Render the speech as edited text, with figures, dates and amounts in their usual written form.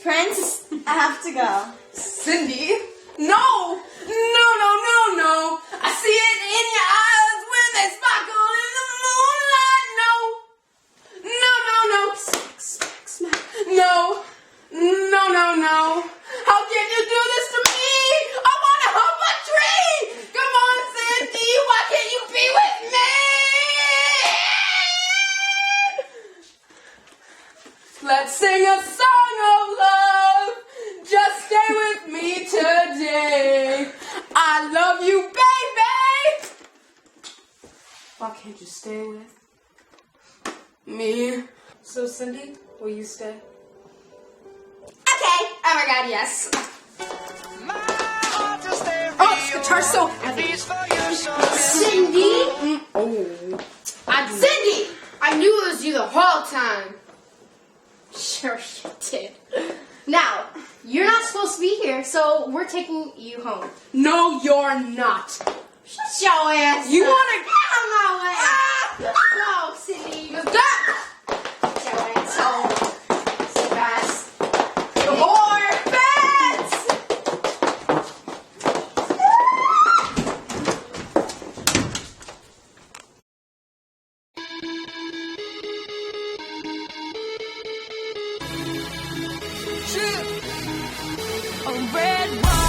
Prince, I have to go. Cindy? No! No, no, no, no! I see it in your eyes when they sparkle in the moonlight. No! No, no, no! Smack, smack, smack. No! No, no, no! How can you do this to me? I want to hug a tree! Come on, Cindy! Why can't you be with me? Let's sing a song of love. Just stay with me today. I love you, baby. Why can't you stay with me? So, Cindy, will you stay? Okay. Oh my God, yes. Oh, this guitar's so heavy. Cindy? Cindy, I knew it was you the whole time. Sure you did. Now, you're not supposed to be here, so we're taking you home. No, you're not. Shut your ass You up. wanna Get out of my way. No, Cindy. What's that? Get your ass home. So fast. The whore fence. A red wine.